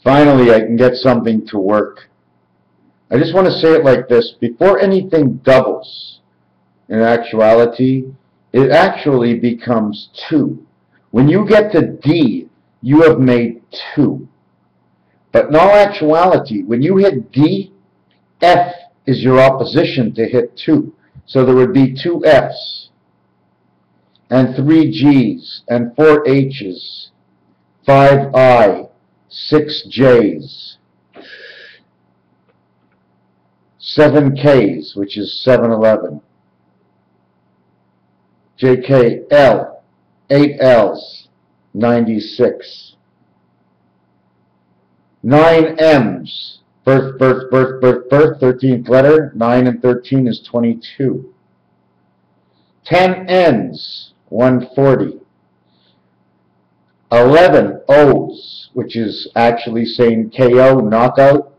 Finally, I can get something to work. I just want to say it like this. Before anything doubles, in actuality, it actually becomes 2. When you get to D, you have made 2. But in all actuality, when you hit D, F is your opposition to hit 2. So there would be 2 Fs, and 3 Gs, and 4 Hs, 5 I, 6 Js, 7 Ks, which is 7-Eleven, JKL, 8 Ls, 96, 9 Ms, birth, 13th letter, 9 and 13 is 22, 10 Ns, 140, 11 O's, which is actually saying KO, knockout.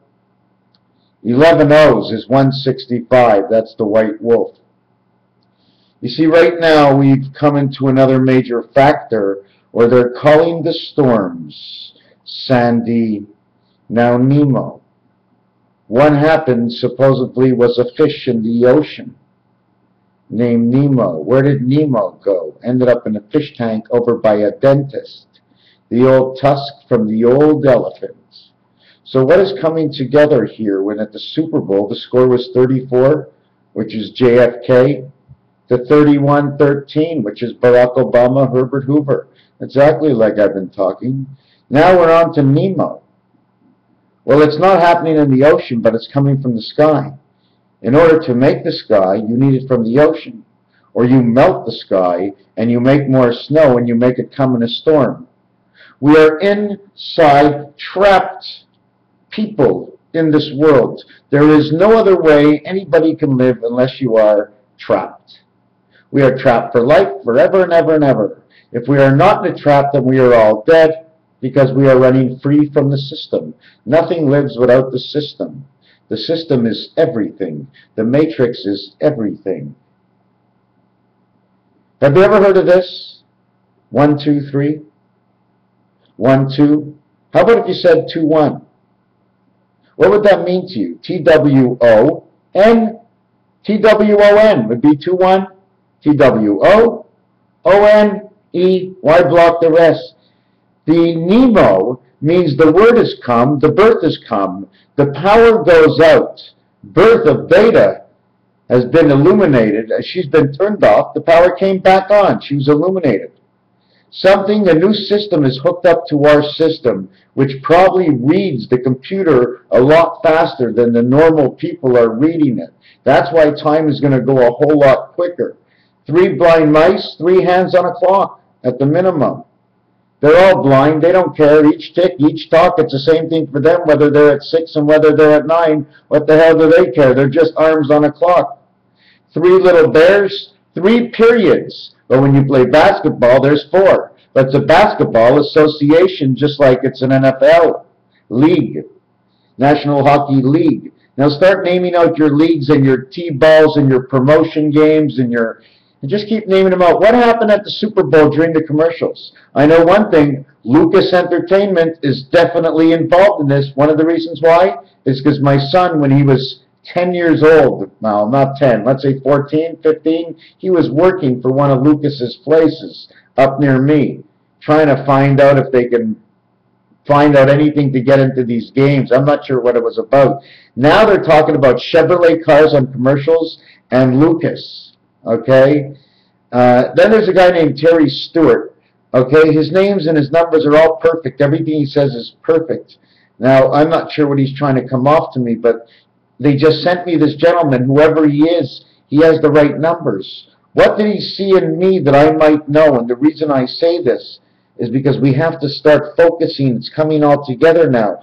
11 O's is 165, that's the white wolf. You see, right now we've come into another major factor, or they're calling the storms Sandy, now Nemo. One happened, supposedly, was a fish in the ocean named Nemo. Where did Nemo go? Ended up in a fish tank over by a dentist. The old tusk from the old elephants. So what is coming together here when at the Super Bowl the score was 34, which is JFK, to 31-13, which is Barack Obama, Herbert Hoover. Exactly like I've been talking. Now we're on to Nemo. Well, it's not happening in the ocean, but it's coming from the sky. In order to make the sky, you need it from the ocean. Or you melt the sky, and you make more snow, and you make it come in a storm. We are inside trapped people in this world. There is no other way anybody can live unless you are trapped. We are trapped for life, forever and ever and ever. If we are not in a trap, then we are all dead, because we are running free from the system. Nothing lives without the system. The system is everything. The matrix is everything. Have you ever heard of this? 1, 2, 3? 1, 2? How about if you said 2, 1? What would that mean to you? T-W-O-N? T-W-O-N would be 2, 1. T-W-O-O-N-E. Why block the rest? The Nemo means the word has come, the birth has come, the power goes out. Birth of Beta has been illuminated. As she's been turned off, the power came back on. She was illuminated. Something, a new system is hooked up to our system, which probably reads the computer a lot faster than the normal people are reading it. That's why time is going to go a whole lot quicker. 3 blind mice, 3 hands on a clock at the minimum. They're all blind. They don't care. Each tick, each talk, it's the same thing for them, whether they're at 6 and whether they're at 9. What the hell do they care? They're just arms on a clock. 3 little bears, 3 periods. But when you play basketball, there's 4. But it's a basketball association, just like it's an NFL league, National Hockey League. Now start naming out your leagues and your T-balls and your promotion games and just keep naming them out. What happened at the Super Bowl during the commercials? I know one thing, Lucas Entertainment is definitely involved in this. One of the reasons why is because my son, when he was 10 years old, no, not 10, let's say 14, 15, he was working for one of Lucas's places up near me, trying to find out if they can find out anything to get into these games. I'm not sure what it was about. Now they're talking about Chevrolet cars on commercials and Lucas, okay? Then there's a guy named Terry Stewart, okay? His names and his numbers are all perfect. Everything he says is perfect. Now, I'm not sure what he's trying to come off to me, but they just sent me this gentleman, whoever he is, he has the right numbers. What did he see in me that I might know? And the reason I say this is because we have to start focusing. It's coming all together now.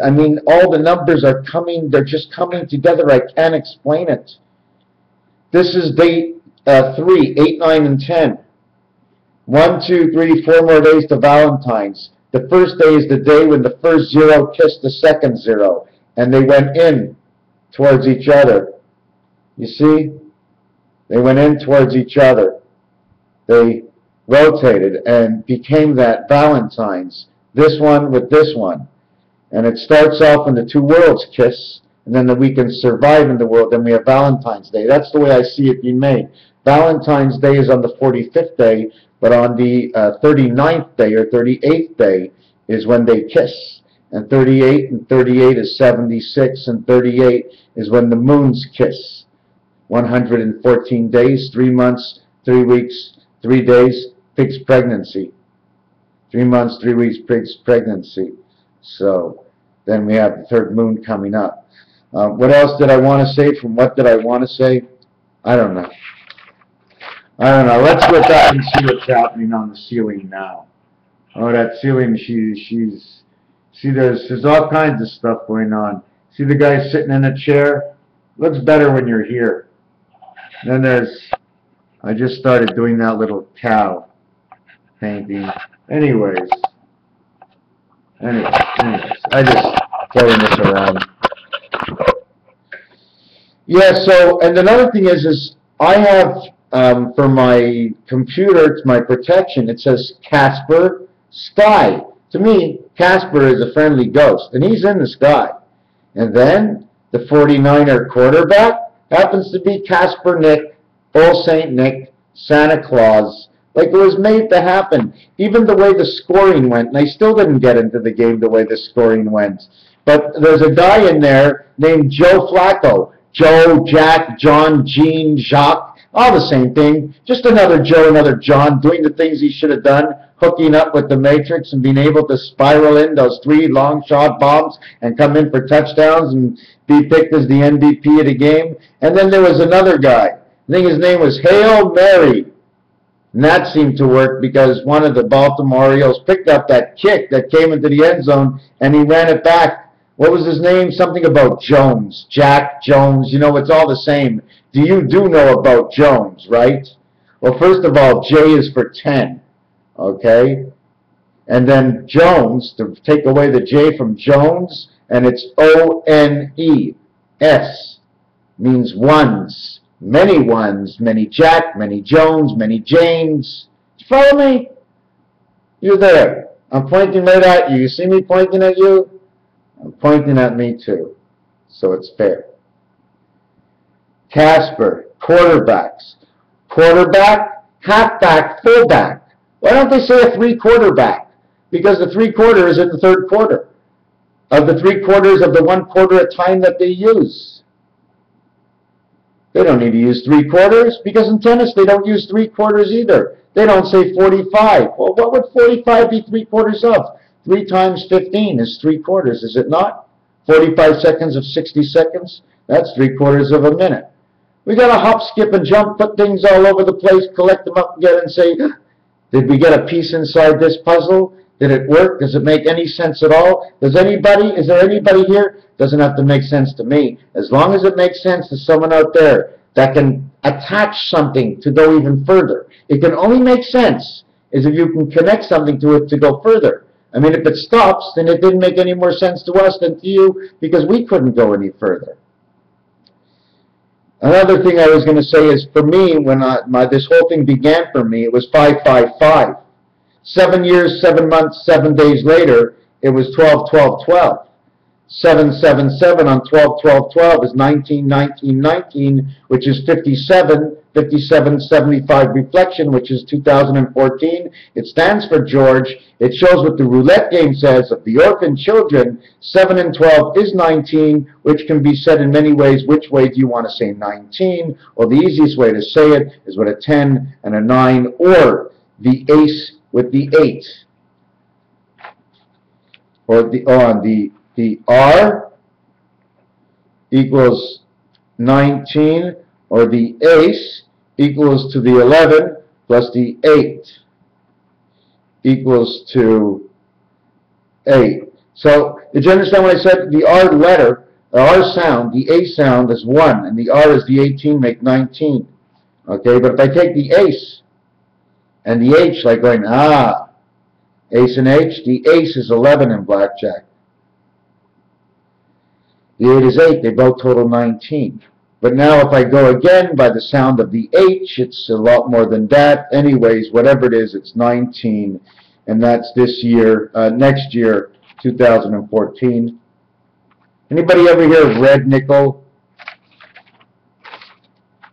I mean, all the numbers are coming. They're just coming together. I can't explain it. This is day 3, 8, 9, and 10. 1, 2, 3, 4 more days to Valentine's. The first day is the day when the first 0 kissed the second 0. And they went in towards each other. You see? They went in towards each other. They rotated and became that Valentine's. This one with this one. And it starts off when the two worlds kiss, and then we can survive in the world. Then we have Valentine's Day. That's the way I see it being made. Valentine's Day is on the 45th day, but on the 39th day or 38th day is when they kiss. And 38 and 38 is 76, and 38 is when the moons kiss. 114 days, 3 months, 3 weeks, 3 days, fixed pregnancy. 3 months, 3 weeks, fixed pregnancy. So then we have the third moon coming up. What else did I want to say? From what did I want to say? I don't know. Let's look up and see what's happening on the ceiling now. Oh, that ceiling, see, there's all kinds of stuff going on. See the guy sitting in a chair? Looks better when you're here. Then I just started doing that little cow painting. Anyways, I just throwing this around. Yeah, so, and another thing is I have, for my computer, it's my protection, it says Casper Sky. To me, Casper is a friendly ghost, and he's in the sky. And then, the 49er quarterback happens to be Casper Nick, Old St. Nick, Santa Claus. Like, it was made to happen. Even the way the scoring went, and I still didn't get into the game the way the scoring went. But there's a guy in there named Joe Flacco. Joe, Jack, John, Gene, Jacques, all the same thing. Just another Joe, another John, doing the things he should have done, hooking up with the Matrix and being able to spiral in those 3 long shot bombs and come in for touchdowns and be picked as the MVP of the game. And then there was another guy. I think his name was Hail Mary. And that seemed to work because one of the Baltimore Orioles picked up that kick that came into the end zone and he ran it back. What was his name? Something about Jones. Jack Jones. You know, it's all the same. You do know about Jones, right? Well, first of all, J is for 10. Okay? And then Jones, to take away the J from Jones, and it's O-N-E-S. Means ones. Many Jack, many Jones, many James. You follow me? You're there. I'm pointing right at you. You see me pointing at you? I'm pointing at me too. So it's fair. Casper, quarterbacks. Quarterback, halfback, fullback. Why don't they say a 3-quarterback? Because the 3-quarter is in the 3rd quarter. Of the 3 quarters of the 1 quarter at time that they use. They don't need to use 3 quarters because in tennis they don't use 3 quarters either. They don't say 45. Well, what would 45 be 3 quarters of? 3 times 15 is 3 quarters, is it not? 45 seconds of 60 seconds, that's 3 quarters of a minute. We got to hop, skip, and jump, put things all over the place, collect them up again and say, did we get a piece inside this puzzle? Did it work? Does it make any sense at all? Is there anybody here? Doesn't have to make sense to me. As long as it makes sense to someone out there that can attach something to go even further. It can only make sense is if you can connect something to it to go further. I mean, if it stops, then it didn't make any more sense to us than to you because we couldn't go any further. Another thing I was going to say is, for me, when this whole thing began for me, it was 555. 7 years, 7 months, 7 days later, it was 12-12-12. 777 on 12-12-12 is 19-19-19, which is 57. 5775 reflection, which is 2014. It stands for George. It shows what the roulette game says of the orphan children. 7 and 12 is 19, which can be said in many ways. Which way do you want to say 19? Or the easiest way to say it is with a 10 and a 9, or the ace with the 8. Or the R equals 19, or the ace equals to the 11 plus the 8 equals to 8. So, did you understand what I said? The R letter, the R sound, the A sound is 1, and the R is the 18, make 19. Okay, but if I take the ace and the H, like going, ace and H, the ace is 11 in blackjack. The 8 is 8, they both total 19. But now if I go again by the sound of the H, it's a lot more than that. Anyways, whatever it is, it's 19. And that's this year, next year, 2014. Anybody ever hear of red nickel?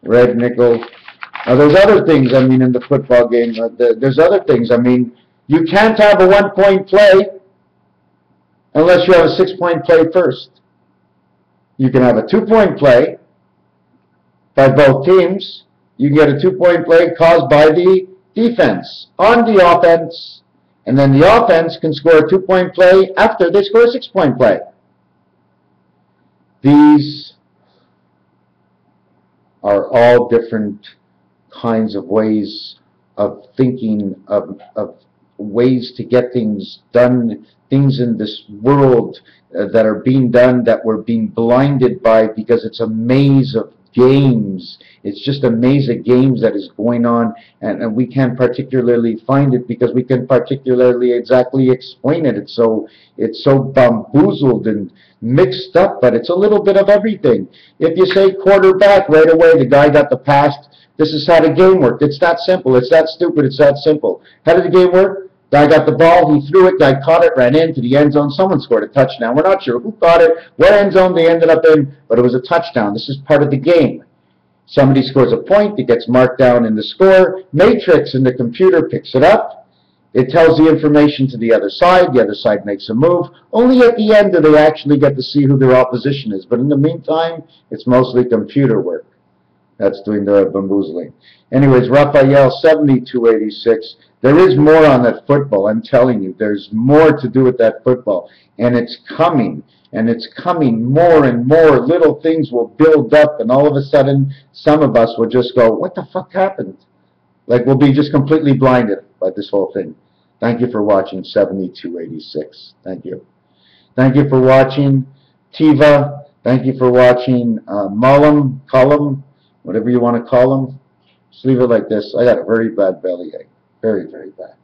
Red nickel. Now, there's other things, I mean, in the football game. There's other things. I mean, you can't have a 1-point play unless you have a 6-point play first. You can have a 2-point play by both teams. You can get a 2-point play caused by the defense on the offense, and then the offense can score a 2-point play after they score a 6-point play. These are all different kinds of ways of thinking, of ways to get things done, things in this world that are being done that we're being blinded by because it's a maze of games. It's just a maze of games that is going on, and we can't particularly find it because we can particularly exactly explain it. It's so bamboozled and mixed up, but it's a little bit of everything. If you say quarterback, right away the guy got the pass. This is how the game worked. It's that simple. It's that stupid. It's that simple. How did the game work? Guy got the ball, he threw it, guy caught it, ran into the end zone, someone scored a touchdown. We're not sure who caught it, what end zone they ended up in, but it was a touchdown. This is part of the game. Somebody scores a point, it gets marked down in the score matrix, and the computer picks it up. It tells the information to the other side makes a move. Only at the end do they actually get to see who their opposition is, but in the meantime, it's mostly computer work. That's doing the bamboozling. Anyways, Raphael, 7286. There is more on that football, I'm telling you. There's more to do with that football. And it's coming. And it's coming more and more. Little things will build up, and all of a sudden, some of us will just go, what the fuck happened? Like, we'll be just completely blinded by this whole thing. Thank you for watching 7286. Thank you. Thank you for watching Tiva. Thank you for watching Mullum, Cullum, whatever you want to call them. Just leave it like this. I got a very bad bellyache. Very, very bad.